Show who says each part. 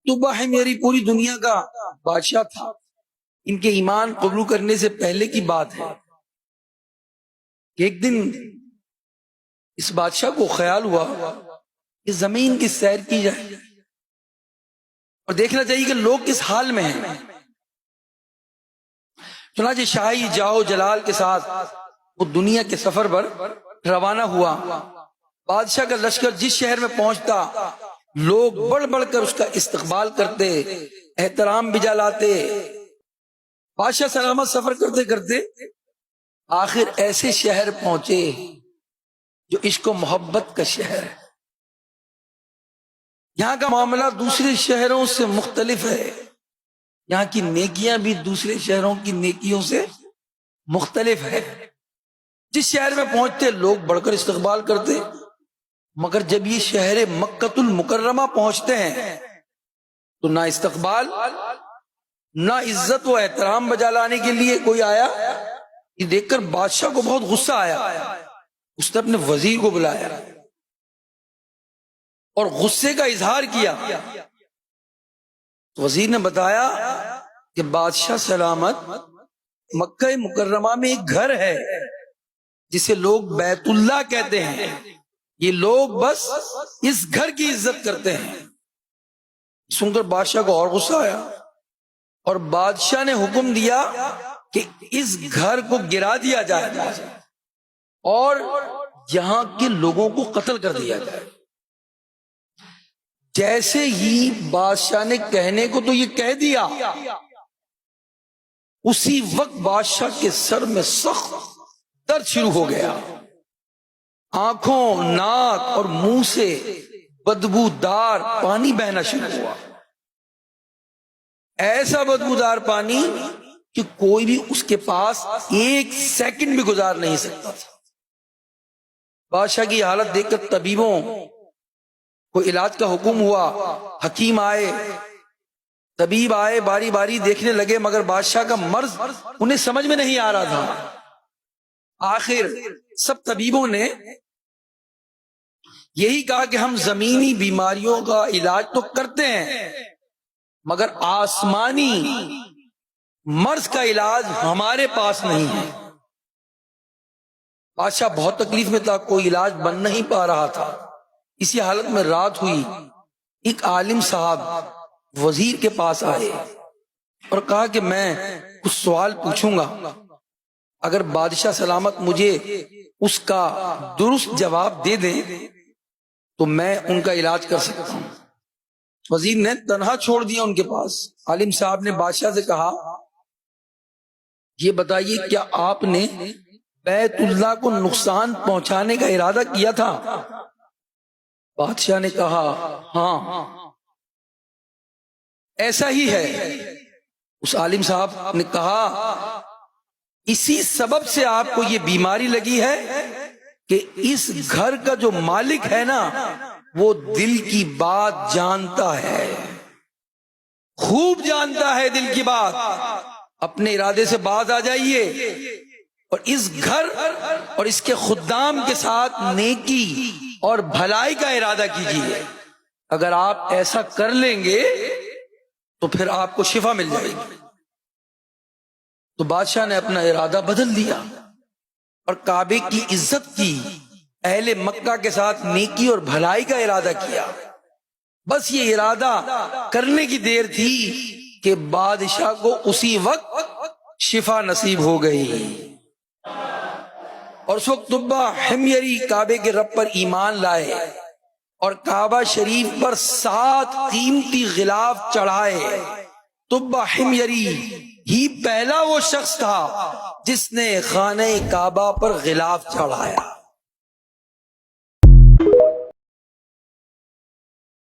Speaker 1: طبع حميري پوری دنیا کا بادشاہ تھا. ان کے ایمان قبول کرنے سے پہلے کی بات ہے کہ ایک دن اس بادشاہ کو خیال ہوا کہ زمین کی سیر کی جائے اور دیکھنا چاہیے کہ لوگ کس حال میں ہیں. چنانچہ شاہی جاؤ جلال کے ساتھ وہ دنیا کے سفر پر روانہ ہوا. بادشاہ کا لشکر جس شہر میں پہنچتا لوگ بڑھ بڑھ کر اس کا استقبال کرتے، احترام بجا لاتے. بادشاہ سلامت سفر کرتے کرتے آخر ایسے شہر پہنچے جو عشق و محبت کا شہر ہے. یہاں کا معاملہ دوسرے شہروں سے مختلف ہے. یہاں کی نیکیاں بھی دوسرے شہروں کی نیکیوں سے مختلف ہے. جس شہر میں پہنچتے لوگ بڑھ کر استقبال کرتے، مگر جب یہ شہر مکۃ المکرمہ پہنچتے ہیں تو نہ استقبال نہ عزت و احترام بجا لانے کے لیے کوئی آیا. یہ دیکھ کر بادشاہ کو بہت غصہ آیا. اس نے اپنے وزیر کو بلایا اور غصے کا اظہار کیا. وزیر نے بتایا کہ بادشاہ سلامت مکہ مکرمہ میں ایک گھر ہے جسے لوگ بیت اللہ کہتے ہیں. یہ لوگ بس اس گھر کی عزت کرتے ہیں. سن کر بادشاہ کو اور غصہ آیا اور بادشاہ نے حکم دیا کہ اس گھر کو گرا دیا جائے اور یہاں کے لوگوں کو قتل کر دیا جائے. جیسے ہی بادشاہ نے کہنے کو تو یہ کہہ دیا، اسی وقت بادشاہ کے سر میں سخت درد شروع ہو گیا. آنکھوں، ناک اور منہ سے بدبودار پانی بہنا شروع ہوا. ایسا بدبودار پانی کہ کوئی بھی اس کے پاس ایک سیکنڈ بھی گزار نہیں سکتا تھا. بادشاہ کی حالت دیکھ کر طبیبوں کو علاج کا حکم ہوا. حکیم آئے، طبیب آئے، باری باری دیکھنے لگے، مگر بادشاہ کا مرض انہیں سمجھ میں نہیں آ رہا تھا. آخر سب طبیبوں نے یہی کہا کہ ہم زمینی بیماریوں کا علاج تو کرتے ہیں مگر آسمانی مرض کا علاج ہمارے پاس نہیں ہے. بادشاہ بہت تکلیف میں تھا، کوئی علاج بن نہیں پا رہا تھا. اسی حالت میں رات ہوئی. ایک عالم صاحب وزیر کے پاس آئے اور کہا کہ میں کچھ سوال پوچھوں گا، اگر بادشاہ سلامت مجھے اس کا درست جواب دے دیں تو میں ان کا علاج کر سکتا ہوں. وزیر نے تنہا چھوڑ دیا ان کے پاس. عالم صاحب نے بادشاہ سے کہا یہ بتائیے کیا آپ نے بیت اللہ کو نقصان پہنچانے کا ارادہ کیا تھا؟ بادشاہ نے کہا ہاں ایسا ہی ہے. اس عالم صاحب نے کہا اسی سبب سے آپ کو یہ بیماری لگی ہے کہ اس گھر کا جو مالک ہے نا وہ دل کی بات جانتا ہے، خوب جانتا ہے دل کی بات. اپنے ارادے سے باز آ جائیے اور اس گھر اور اس کے خدام کے ساتھ نیکی اور بھلائی کا ارادہ کیجیے. اگر آپ ایسا کر لیں گے تو پھر آپ کو شفا مل جائے گی. تو بادشاہ نے اپنا ارادہ بدل دیا اور کعبے کی عزت کی، اہل مکہ کے ساتھ نیکی اور بھلائی کا ارادہ کیا. بس یہ ارادہ کرنے کی دیر تھی کہ بادشاہ کو اسی وقت شفا نصیب ہو گئی. اور اس وقت طبع حميري کعبے کے رب پر ایمان لائے اور کعبہ شریف پر 7 قیمتی غلاف چڑھائے. طبع حميري ہی پہلا وہ شخص تھا جس نے خانہ کعبہ پر غلاف چڑھایا.